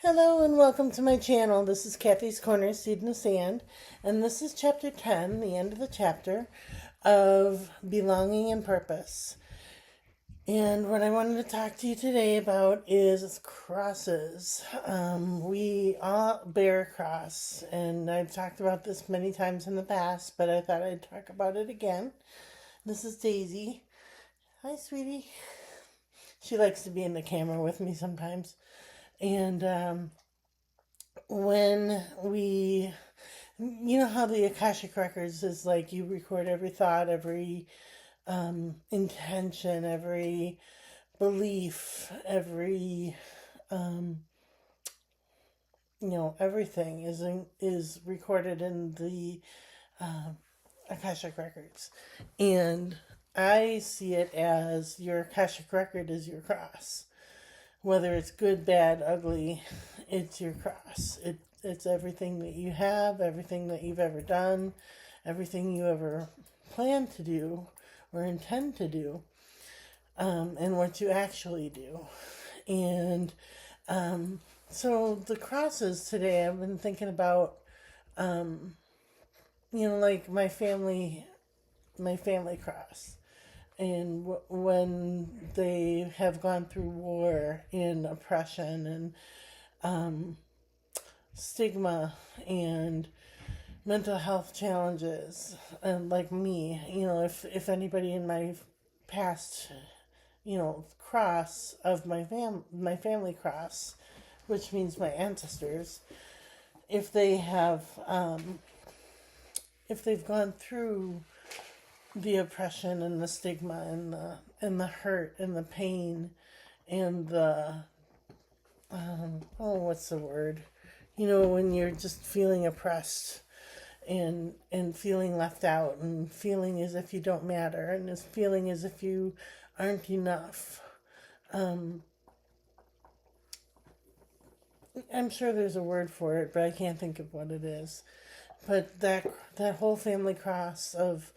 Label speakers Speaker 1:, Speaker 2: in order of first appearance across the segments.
Speaker 1: Hello and welcome to my channel. This is Kathy's Corner, Seed in the Sand, and this is chapter 10, the end of the chapter of Belonging and Purpose. And what I wanted to talk to you today about is crosses. We all bear a cross, and I've talked about this many times in the past, but I thought I'd talk about it again. This is Daisy. Hi, sweetie. She likes to be in the camera with me sometimes. And when you know how the Akashic Records is like you record every thought, every intention, every belief, every everything is recorded in the Akashic Records, and I see it as your Akashic Record is your cross. Whether it's good, bad, ugly, it's your cross. It's everything that you have, everything that you've ever done, everything you ever plan to do or intend to do, and what you actually do. And so the crosses today, I've been thinking about, like my family cross. And when they have gone through war and oppression and stigma and mental health challenges, and like me, if anybody in my past, cross of my family cross, which means my ancestors, if they have, if they've gone through the oppression and the stigma and the hurt and the pain and the what's the word? When you're just feeling oppressed and feeling left out and feeling as if you don't matter and is feeling as if you aren't enough. I'm sure there's a word for it, but I can't think of what it is. But that whole family cross of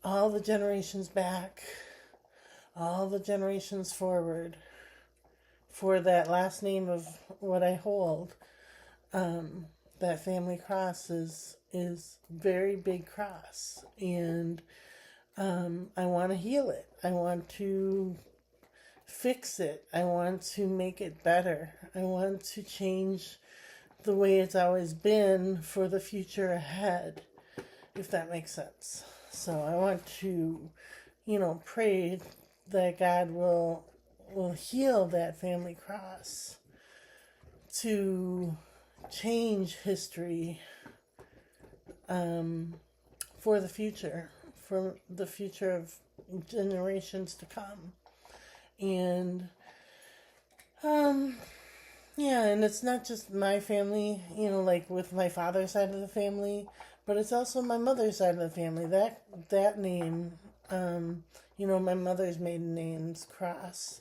Speaker 1: all the generations back, all the generations forward, for that last name of what I hold, that family cross is very big cross, and I want to heal it. I want to fix it. I want to make it better. I want to change the way it's always been for the future ahead, if that makes sense. So I want to, pray that God will heal that family cross to change history for the future, of generations to come. And and it's not just my family, like with my father's side of the family, but it's also my mother's side of the family. That name, my mother's maiden name's Cross.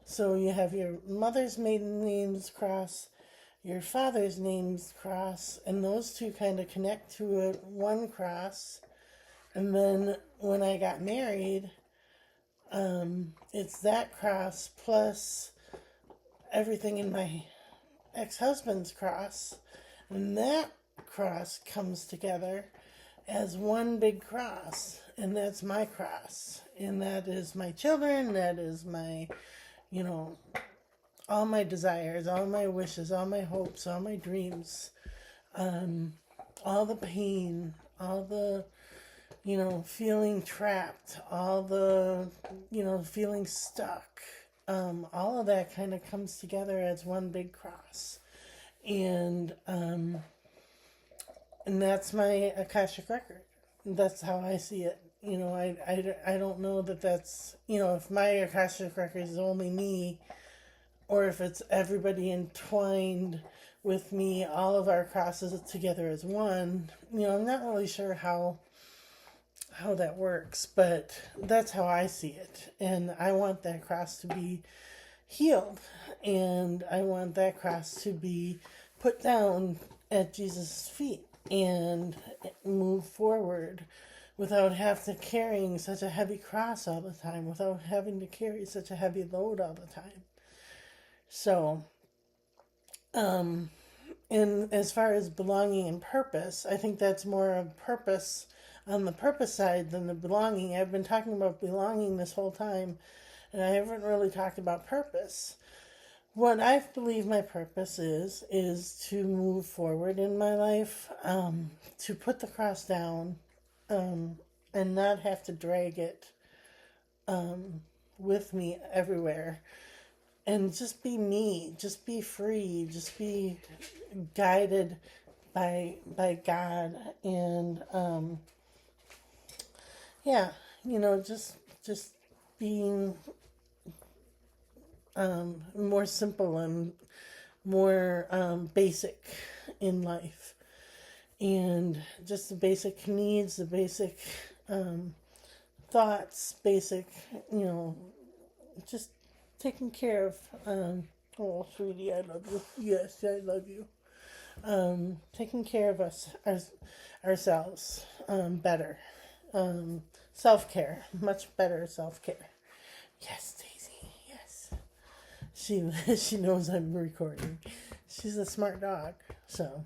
Speaker 1: So you have your mother's maiden name's Cross, your father's name's Cross, and those two kind of connect to one cross. And then when I got married, it's that cross plus everything in my ex-husband's cross, and that cross comes together as one big cross, and that's my cross, and that is my children, that is my, all my desires, all my wishes, all my hopes, all my dreams, all the pain, all the feeling trapped, all the feeling stuck, all of that kind of comes together as one big cross. And that's my Akashic Record. That's how I see it. I don't know that that's, if my Akashic Record is only me, or if it's everybody entwined with me, all of our crosses together as one. I'm not really sure how that works, but that's how I see it. And I want that cross to be healed, and I want that cross to be put down at Jesus' feet and move forward without having to carrying such a heavy cross all the time, without having to carry such a heavy load all the time. So Um, and as far as belonging and purpose, I think that's more of purpose on the purpose side than the belonging. I've been talking about belonging this whole time, and I haven't really talked about purpose. What I believe my purpose is to move forward in my life, to put the cross down, and not have to drag it with me everywhere, and just be me, just be free, just be guided by God, and yeah, just being more simple and more basic in life, and just the basic needs, the basic thoughts, basic, you know, just taking care of. Oh, sweetie, I love you. Yes, I love you. Taking care of ourselves better. Self care, much better self care. Yes, Daisy. Yes, she knows I'm recording. She's a smart dog. So,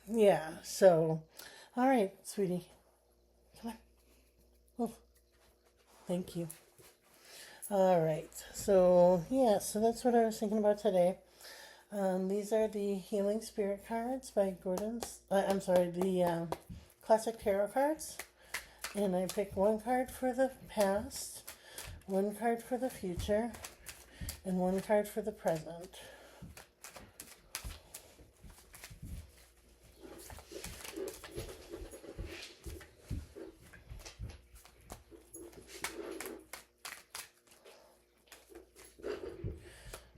Speaker 1: yeah. So, all right, sweetie, come on. Oh, thank you. All right. So yeah. So that's what I was thinking about today. These are the Healing Spirit cards by Gordon's. I'm sorry, the Classic Tarot cards. And I picked one card for the past, one card for the future, and one card for the present.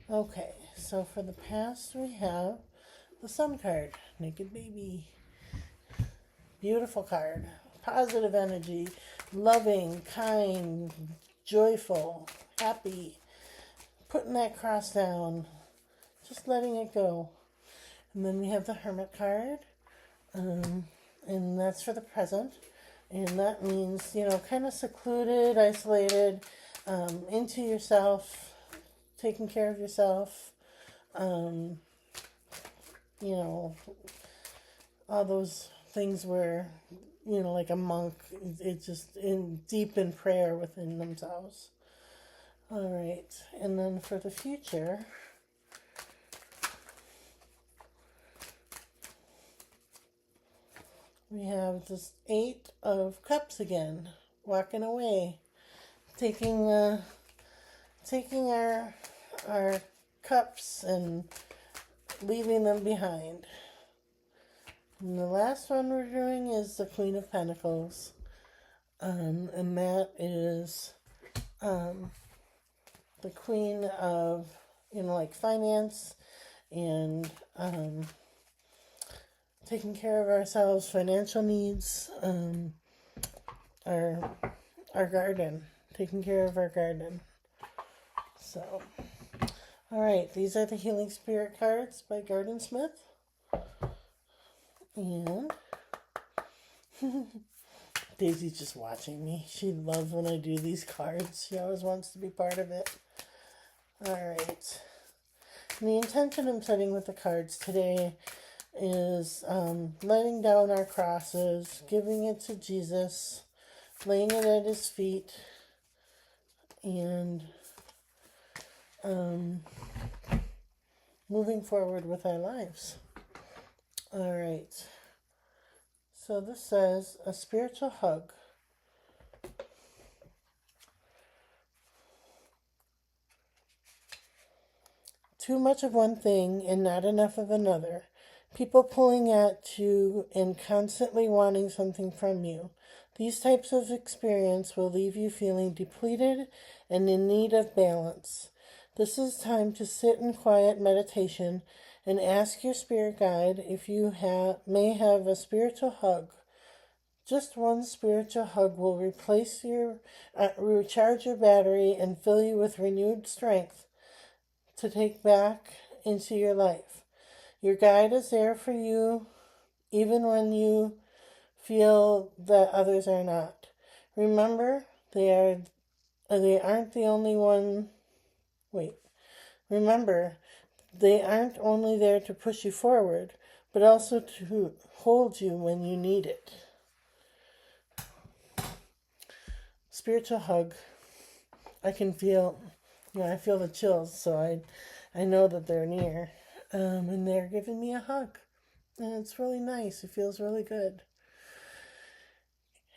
Speaker 1: Okay, so for the past we have the Sun card, Naked Baby. Beautiful card. Positive energy, loving, kind, joyful, happy. Putting that cross down, just letting it go. And then we have the Hermit card, and that's for the present. And that means, kind of secluded, isolated, into yourself, taking care of yourself, you know, all those things where, like a monk, it's just deep in prayer within themselves. All right, and then for the future, we have this Eight of Cups again, walking away, taking our cups and leaving them behind. And the last one we're doing is the Queen of Pentacles, and that is the Queen of, like finance and taking care of ourselves, financial needs, our garden, taking care of our garden. So, all right, these are the Healing Spirit cards by Gardensmith. And Daisy's just watching me. She loves when I do these cards. She always wants to be part of it. All right. And the intention I'm setting with the cards today is letting down our crosses, giving it to Jesus, laying it at his feet, and moving forward with our lives. All right. So this says a spiritual hug. Too much of one thing and not enough of another. People pulling at you and constantly wanting something from you. These types of experience will leave you feeling depleted and in need of balance. This is time to sit in quiet meditation and ask your spirit guide if you may have a spiritual hug. Just one spiritual hug will recharge your battery and fill you with renewed strength to take back into your life. Your guide is there for you even when you feel that others are not. Remember, they aren't the only one. Wait. Remember, they aren't only there to push you forward, but also to hold you when you need it. Spiritual hug. I can feel, I feel the chills, so I know that they're near. And they're giving me a hug. And it's really nice. It feels really good.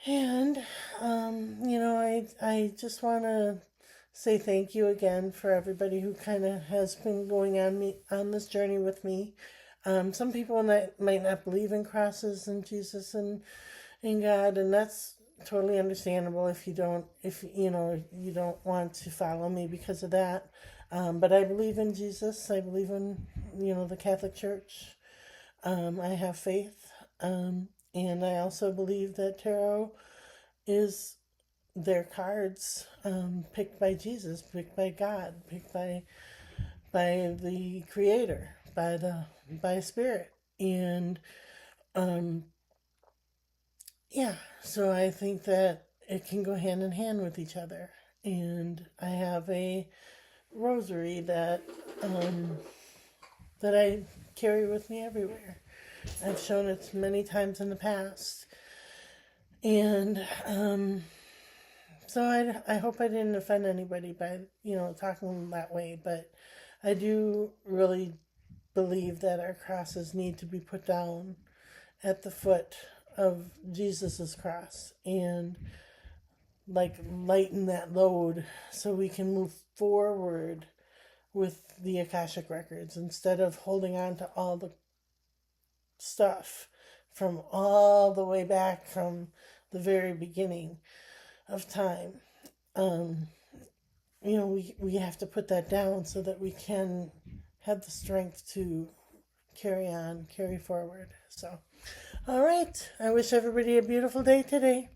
Speaker 1: And, I just want to say thank you again for everybody who kind of has been going on this journey with me. Some people might not believe in crosses and Jesus and in God, and that's totally understandable if you don't want to follow me because of that. But I believe in Jesus. I believe in the Catholic Church. I have faith, and I also believe that tarot is their cards, picked by Jesus, picked by God, picked by the Creator, by Spirit, and so I think that it can go hand in hand with each other. And I have a rosary that I carry with me everywhere. I've shown it many times in the past. And so I hope I didn't offend anybody by, talking that way. But I do really believe that our crosses need to be put down at the foot of Jesus's cross and lighten that load so we can move forward with the Akashic records instead of holding on to all the stuff from all the way back from the very beginning of time. We have to put that down so that we can have the strength to carry forward. So, all right. I wish everybody a beautiful day today.